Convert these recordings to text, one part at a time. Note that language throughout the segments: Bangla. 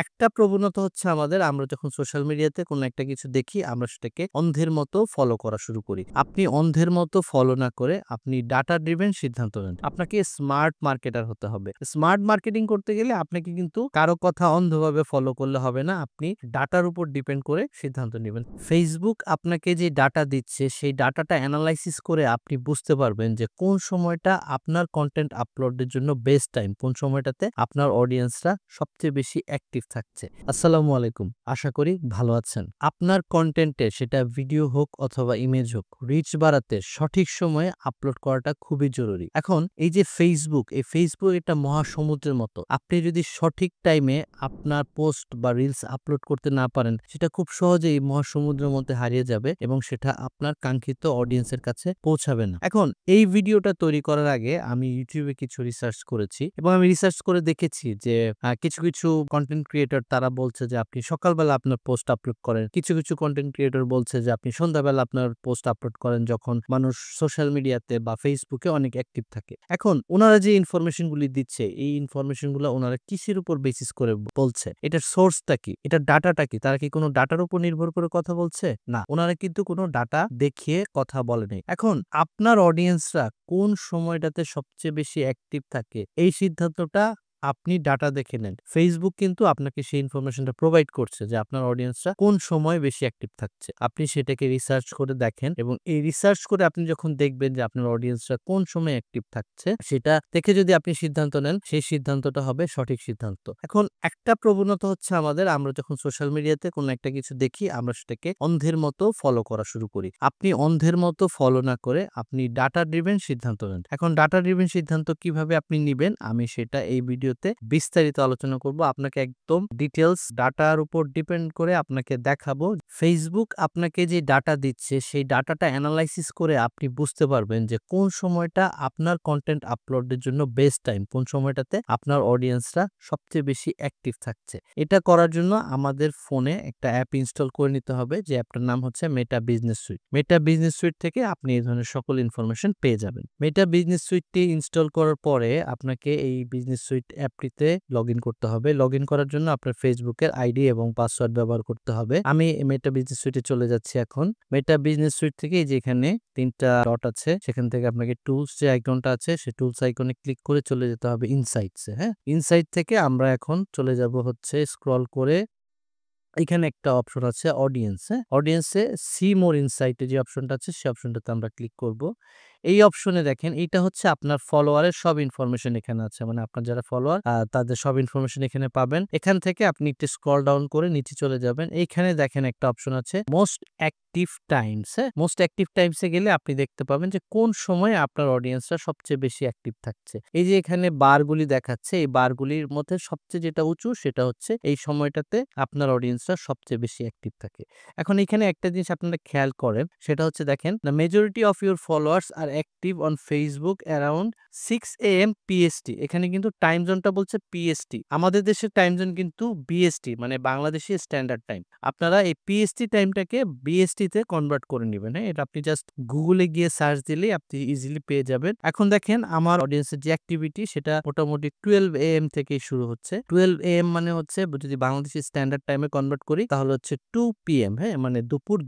একটা প্রবণতা হচ্ছে আমাদের আমরা যখন সোশ্যাল মিডিয়াতে কোনো একটা কিছু দেখি আমরা সেটাকে অন্ধের মতো ফলো করা শুরু করি। আপনি অন্ধের মতো ফলো না করে আপনি ডাটা ড্রিভেন সিদ্ধান্ত নেন। আপনাকে স্মার্ট মার্কেটার হতে হবে। স্মার্ট মার্কেটিং করতে গেলে আপনাকে কিন্তু কারো কথা অন্ধভাবে ফলো করলে হবে না। আপনি ডাটার উপর ডিপেন্ড করে সিদ্ধান্ত নিবেন। Facebook আপনাকে যে ডাটা দিচ্ছে সেই ডাটাটা এনালাইসিস করে আপনি বুঝতে পারবেন যে কোন সময়টা আপনার কনটেন্ট আপলোডের জন্য বেস্ট টাইম, কোন সময়টাতে আপনার অডিয়েন্সরা সবচেয়ে বেশি অ্যাক্টিভ থাকছে। আসসালামু আলাইকুম। আশা করি ভালো আছেন। আপনার কনটেন্টে সেটা ভিডিও হোক অথবা ইমেজ হোক, রিচ বাড়াতে সঠিক সময়ে আপলোড করাটা খুবই জরুরি। এখন এই যে Facebook, এই Facebook একটা মহাসমুদ্রের মতো। আপনি যদি সঠিক টাইমে আপনার পোস্ট বা রিলস আপলোড করতে না পারেন, সেটা খুব সহজেই এই মহাসমুদ্রের মধ্যে হারিয়ে যাবে এবং সেটা আপনার কাঙ্ক্ষিত অডিয়েন্সের কাছে পৌঁছাবে না। এখন এই ভিডিওটা তৈরি করার আগে আমি ইউটিউবে কিছু রিসার্চ করেছি এবং আমি রিসার্চ করে দেখেছি যে কিছু কন্টেন্ট ক্রিয়েটর তারা বলছে যে আপনি সকালবেলা আপনার পোস্ট আপলোড করেন। কিছু কন্টেন্ট ক্রিয়েটর বলছে যে আপনি সন্ধ্যাবেলা আপনার পোস্ট আপলোড করেন যখন মানুষ সোশ্যাল মিডিয়াতে বা ফেসবুকে অনেক অ্যাক্টিভ থাকে। এখন ওনারা যে ইনফরমেশন গুলি দিচ্ছে, এই ইনফরমেশন গুলো ওনারা কিসের উপর বেসিস করে বলছে? এটার সোর্সটা কি? এটার ডাটাটা কি? তারা কি কোনো ডাটার উপর নির্ভর করে কথা বলছে? না, ওনারা কিন্তু কোনো ডাটা দেখিয়ে কথা বলেনি। এখন আপনার অডিয়েন্সরা কোন সময়টাতে সবচেয়ে বেশি অ্যাক্টিভ থাকে এই সিদ্ধান্তটা আপনি ডাটা দেখে নেন। Facebook কিন্তু আপনাকে সেই ইনফরমেশনটা প্রোভাইড করছে যে আপনার অডিয়েন্সরা কোন সময় বেশি অ্যাক্টিভ থাকছে। আপনি সেটাকে রিসার্চ করে দেখেন এবং এই রিসার্চ করে আপনি যখন দেখবেন যে আপনার অডিয়েন্সরা কোন সময় অ্যাক্টিভ থাকছে, সেটা দেখে যদি আপনি সিদ্ধান্ত নেন, সেই সিদ্ধান্তটা হবে সঠিক সিদ্ধান্ত। এখন একটা প্রবণতা হচ্ছে আমাদের আমরা যখন সোশ্যাল মিডিয়াতে কোনো একটা কিছু দেখি আমরা সেটাকে অন্ধের মতো ফলো করা শুরু করি। আপনি অন্ধের মতো ফলো না করে আপনি ডাটা ড্রিভেন সিদ্ধান্ত নেন। এখন ডাটা ড্রিভেন সিদ্ধান্ত কিভাবে আপনি নিবেন আমি সেটা এই ভিডিওতে বিস্তারিত আলোচনা করব। আপনাকে একদম ডিটেইলস ডাটার উপর ডিপেন্ড করে আপনাকে দেখাবো। Facebook আপনাকে যে ডাটা দিচ্ছে সেই ডাটাটা এনালাইসিস করে আপনি বুঝতে পারবেন যে কোন সময়টা আপনার কন্টেন্ট আপলোডের জন্য বেস্ট টাইম, কোন সময়টাতে আপনার অডিয়েন্সরা সবচেয়ে বেশি অ্যাক্টিভ থাকছে। এটা করার জন্য আমাদের ফোনে একটা অ্যাপ ইনস্টল করে নিতে হবে, যে অ্যাপটার নাম হচ্ছে মেটা বিজনেস সুইট। মেটা বিজনেস সুইট থেকে আপনি এই ধরনের সকল ইনফরমেশন পেয়ে যাবেন। মেটা বিজনেস সুইটটি ইনস্টল করার পরে আপনাকে এই বিজনেস সুইট অ্যাপটিতে লগইন করতে হবে। লগইন করার জন্য আপনার ফেসবুকের আইডি এবং পাসওয়ার্ড ব্যবহার করতে হবে। আমি মেটা বিজনেস সুইটে চলে যাচ্ছি এখন। মেটা বিজনেস সুইট থেকে এই যে এখানে ৩টা ডট আছে, সেখান থেকে আপনাকে টুলস যে আইকনটা আছে সেই টুলস আইকনে ক্লিক করে চলে যেতে হবে ইনসাইটস এ। হ্যাঁ, ইনসাইট থেকে আমরা এখন চলে যাব হচ্ছে স্ক্রল করে এখানে একটা অপশন আছে অডিয়েন্স। হ্যাঁ, অডিয়েন্সে সি মোর ইনসাইটে যে অপশনটা আছে সেই অপশনটাতে আমরা ক্লিক করব। এই অপশনে দেখেন এইটা হচ্ছে আপনার ফলোয়ারের সব ইনফরমেশন এখানে আছে, মানে আপনার যারা ফলোয়ার তাদের সব ইনফরমেশন এখানে পাবেন। এখান থেকে আপনি একটু স্ক্রল ডাউন করে নিচে চলে যাবেন। এইখানে দেখেন একটা অপশন আছে মোস্ট অ্যাক্টিভ টাইমস। হ্যাঁ, মোস্ট অ্যাক্টিভ টাইমসে গেলে আপনি দেখতে পাবেন যে কোন সময়ে আপনার অডিয়েন্সরা সবচেয়ে বেশি অ্যাক্টিভ থাকছে। এই যে এখানে বারগুলি দেখাচ্ছে, এই বারগুলির মধ্যে সবচেয়ে যেটা উঁচু সেটা হচ্ছে এই সময়টাতে আপনার অডিয়েন্সরা সবচেয়ে বেশি অ্যাক্টিভ থাকে। এখন এখানে একটা জিনিস আপনারা খেয়াল করেন, সেটা হচ্ছে দেখেন the majority of your followers are active on Facebook around 6 AM PST। এখানে কিন্তু টাইম জোনটা বলছে PST, আমাদের দেশের টাইম জোন কিন্তু BST, মানে বাংলাদেশি স্ট্যান্ডার্ড টাইম। আপনারা এই PST টাইমটাকে BST তে কনভার্ট করে নেবেন। হ্যাঁ, এটা আপনি জাস্ট গুগলে গিয়ে সার্চ দিলেই আপনি ইজিলি পেয়ে যাবেন। এখন দেখেন আমার অডিয়েন্সের যে অ্যাক্টিভিটি সেটা মোটামুটি 12 AM থেকেই শুরু হচ্ছে। 12 AM মানে হচ্ছে যদি বাংলাদেশি স্ট্যান্ডার্ড টাইমে কনভার্ট করি তাহলে হচ্ছে 2 PM। হ্যাঁ, মানে দুপুর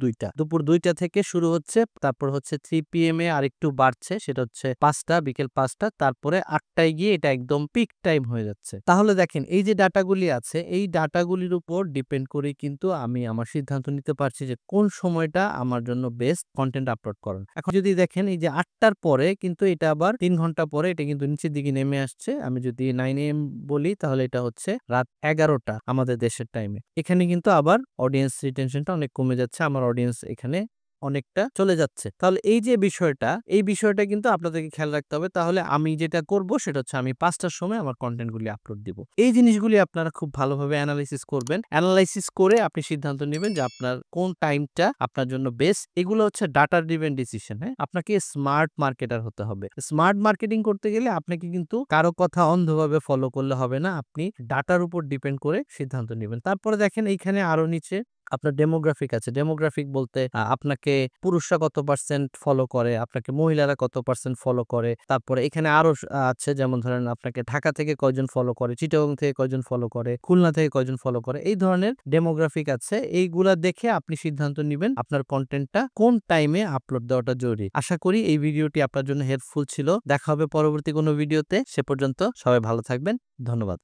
2টা থেকে শুরু হচ্ছে, তারপর হচ্ছে 3 PM এ আরেকটু বাড়ছে, সেটা হচ্ছে 5টা, বিকেল 5টা, তারপরে 8টায় গিয়ে এটা একদম পিক টাইম হয়ে যাচ্ছে। তাহলে দেখেন এই যে ডাটাগুলি আছে এই ডাটাগুলির উপর ডিপেন্ড করে কিন্তু আমি আমার সিদ্ধান্ত নিতে পারছি যে কোন সময়টা আমার জন্য বেস্ট কন্টেন্ট আপলোড করার। এখন যদি দেখেন এই যে 8টার পরে কিন্তু এটা আবার 3 ঘন্টা পরে এটা কিন্তু নিচের দিকে নেমে আসছে। আমি যদি 9 AM বলি তাহলে এটা হচ্ছে রাত 11টা আমাদের দেশের টাইমে। এখানে কিন্তু আবার অডিয়েন্স রিটেনশনটা অনেক কমে যাচ্ছে, আমার অডিয়েন্স এখানে অনেকটা চলে যাচ্ছে। তাহলে এই যে বিষয়টা, এই বিষয়টা কিন্তু আপনাদেরকে খেয়াল রাখতে হবে। তাহলে আমি যেটা করব সেটা হচ্ছে আমি 5টার সময় আমার কন্টেন্টগুলি আপলোড দিব। এই জিনিসগুলি আপনারা খুব ভালোভাবে এনালাইসিস করবেন। এনালাইসিস করে আপনি সিদ্ধান্ত নেবেন যে আপনার কোন টাইমটা আপনার জন্য বেস্ট। এগুলো হচ্ছে ডাটা ড্রিভেন ডিসিশন। হ্যাঁ, আপনাকে স্মার্ট মার্কেটার হতে হবে। স্মার্ট মার্কেটিং করতে গেলে আপনাকে কিন্তু কারো কথা অন্ধভাবে ফলো করলে হবে না। আপনি ডাটার উপর ডিপেন্ড করে সিদ্ধান্ত নেবেন। তারপরে দেখেন এইখানে আরো নিচে আপনার ডেমোগ্রাফিক আছে। ডেমোগ্রাফিক বলতে আপনাকে পুরুষরা কত পার্সেন্ট ফলো করে, আপনাকে মহিলারা কত পার্সেন্ট ফলো করে। তারপরে এখানে আরো আছে, যেমন ধরেন আপনাকে ঢাকা থেকে কয়জন ফলো করে, চিটাগং থেকে কয়জন ফলো করে, খুলনা থেকে কয়জন ফলো করে। এই ধরনের ডেমোগ্রাফিক আছে। এইগুলা দেখে আপনি সিদ্ধান্ত নিবেন আপনার কনটেন্টটা কোন টাইমে আপলোড দেওয়াটা জরুরি। আশা করি এই ভিডিওটি আপনার জন্য হেল্পফুল ছিল। দেখা হবে পরবর্তী কোনো ভিডিওতে। সে পর্যন্ত সবাই ভালো থাকবেন। ধন্যবাদ।